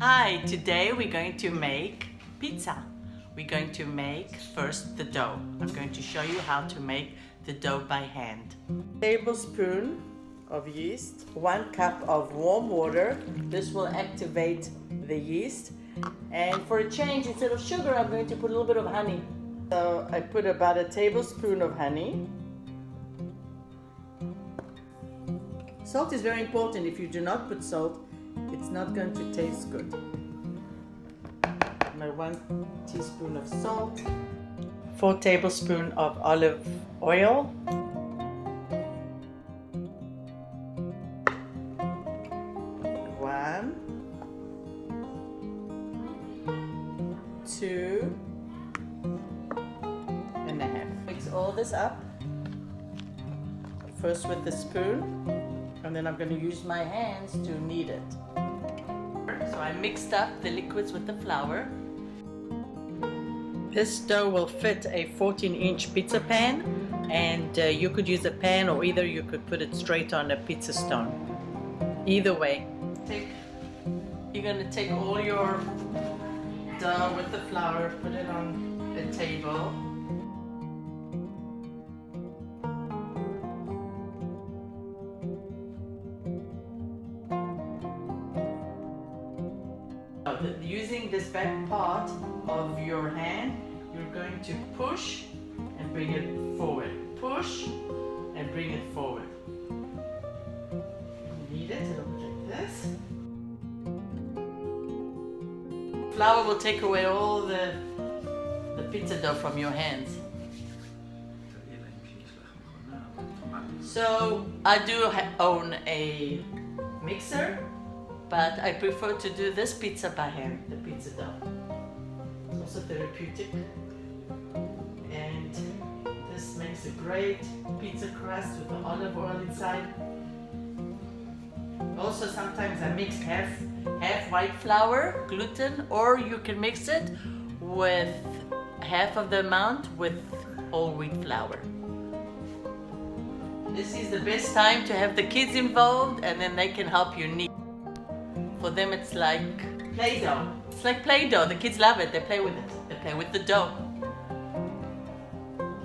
Hi, today we're going to make pizza. We're going to make first the dough. I'm going to show you how to make the dough by hand. Tablespoon of yeast, 1 cup of warm water. This will activate the yeast. And for a change, instead of sugar, I'm going to put a little bit of honey. So I put about a tablespoon of honey. Salt is very important. If you do not put salt, it's not going to taste good. My 1 teaspoon of salt, 4 tablespoons of olive oil, 1, 2 and a half. Mix all this up, first with the spoon, and then I'm going to use my hands to knead it. So I mixed up the liquids with the flour. This dough will fit a 14-inch pizza pan, and you could use a pan, or either you could put it straight on a pizza stone. Either way. You're going to take all your dough with the flour, put it on a table. Using this back part of your hand, you're going to push and bring it forward. Push and bring it forward. Knead it, it'll look like this. Flour will take away all the pizza dough from your hands. So I do own a mixer, but I prefer to do this pizza by hand, the pizza dough. It's also therapeutic, and this makes a great pizza crust with the olive oil inside. Also, sometimes I mix half white flour, gluten, or you can mix it with half of the amount with whole wheat flour. This is the best time to have the kids involved, and then they can help you knead. For them, it's like Play-Doh. It's like Play-Doh. The kids love it. They play with it. They play with the dough.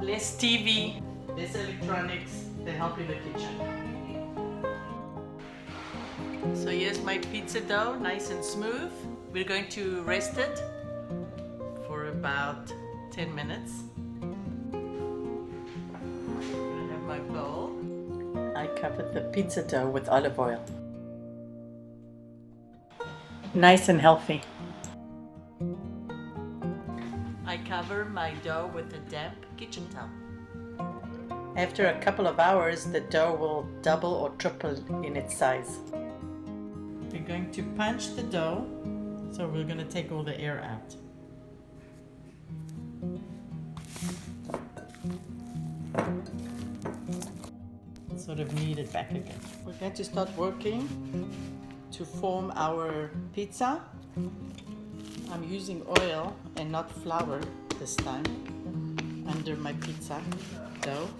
Less TV, less electronics. They help in the kitchen. So here's my pizza dough, nice and smooth. We're going to rest it for about 10 minutes. I have my bowl. I covered the pizza dough with olive oil. Nice and healthy. I cover my dough with a damp kitchen towel. After a couple of hours, the dough will double or triple in its size. We're going to punch the dough, so we're going to take all the air out. Sort of knead it back again. We're going to start working to form our pizza. I'm using oil and not flour this time under my pizza dough.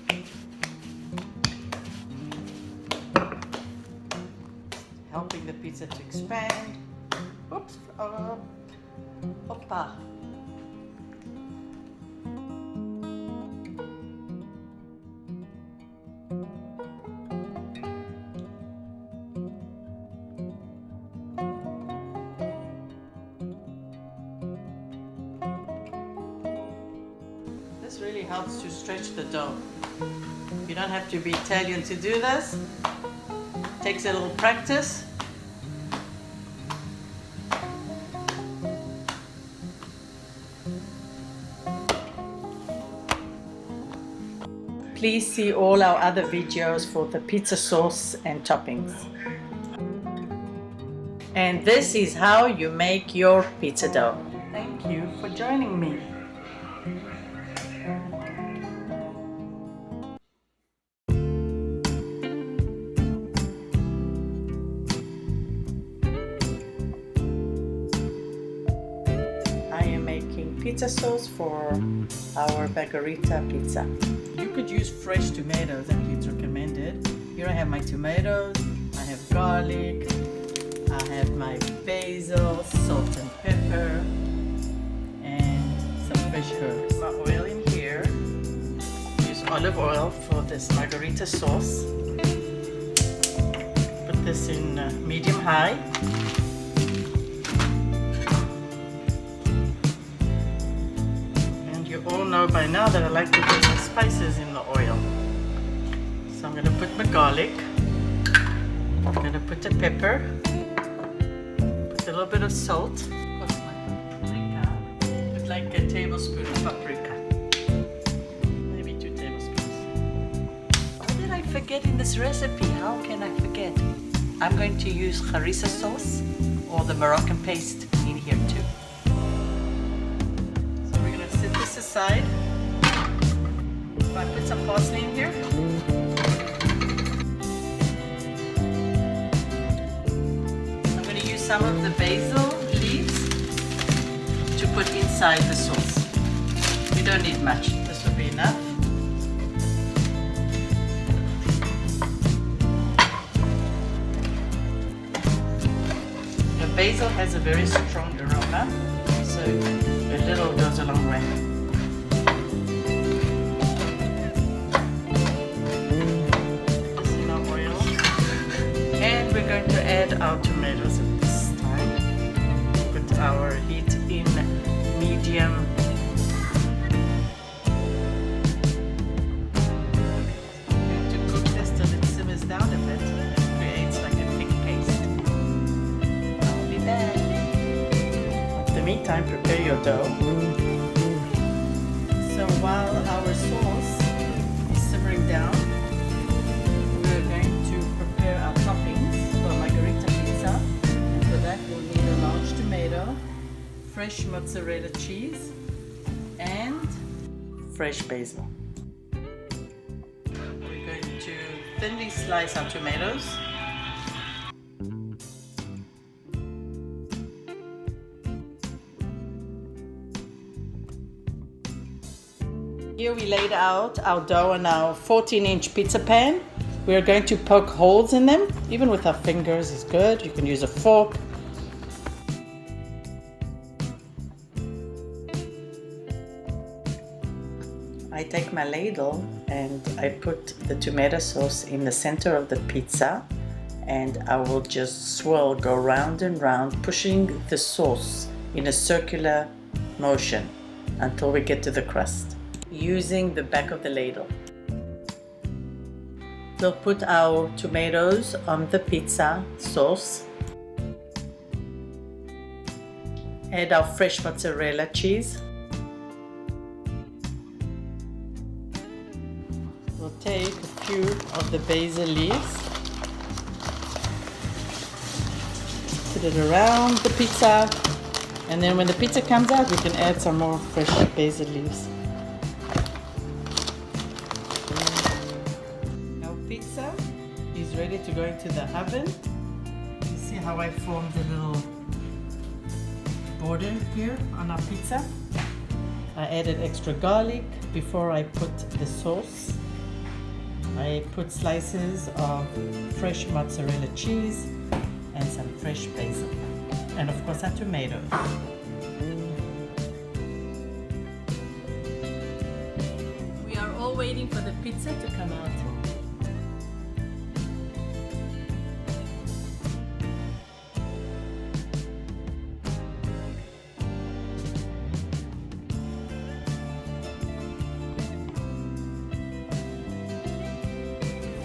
Helping the pizza to expand. Oops, Opa. This really helps to stretch the dough. You don't have to be Italian to do this. It takes a little practice. Please see all our other videos for the pizza sauce and toppings. And this is how you make your pizza dough. Thank you for joining me. I am making pizza sauce for our Margherita pizza. You could use fresh tomatoes, and it's recommended. Here I have my tomatoes, I have garlic, I have my basil. basil, salt and pepper, and some fresh herbs. My oil in here. Use olive oil for this Margherita sauce. Put this in medium-high. And you all know by now that I like to put some spices in the oil. So I'm going to put my garlic. I'm going to put the pepper. Put a little bit of salt. Of course, my paprika. Put like a tablespoon of paprika. Maybe 2 tablespoons. What did I forget in this recipe? How can I forget? I'm going to use Mahgarita sauce or the Moroccan paste in here too. So we're going to set this aside. I put some parsley in here. I'm going to use some of the basil leaves to put inside the sauce. You don't need much. This will be enough. The basil has a very strong aroma, so a little goes a long way. We're going to add our tomatoes at this time. Put our heat in medium. To cook this till it simmers down a bit and creates like a thick paste. I'll be back. In the meantime, prepare your dough. So while our sauce is simmering down, we're going to prepare our toppings. Margherita pizza, and for that we'll need a large tomato, fresh mozzarella cheese, and fresh basil. We're going to thinly slice our tomatoes. Here we laid out our dough on our 14-inch pizza pan. We're going to poke holes in them, even with our fingers is good. You can use a fork. I take my ladle and I put the tomato sauce in the center of the pizza, and I will just swirl, go round and round, pushing the sauce in a circular motion until we get to the crust, using the back of the ladle. We'll put our tomatoes on the pizza sauce. Add our fresh mozzarella cheese. We'll take a few of the basil leaves. Put it around the pizza. And then when the pizza comes out, we can add some more fresh basil leaves. Pizza is ready to go into the oven. You see how I formed a little border here on our pizza. I added extra garlic before I put the sauce. I put slices of fresh mozzarella cheese and some fresh basil, and of course our tomatoes. We are all waiting for the pizza to come out.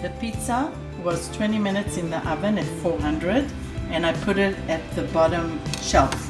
The pizza was 20 minutes in the oven at 400, and I put it at the bottom shelf.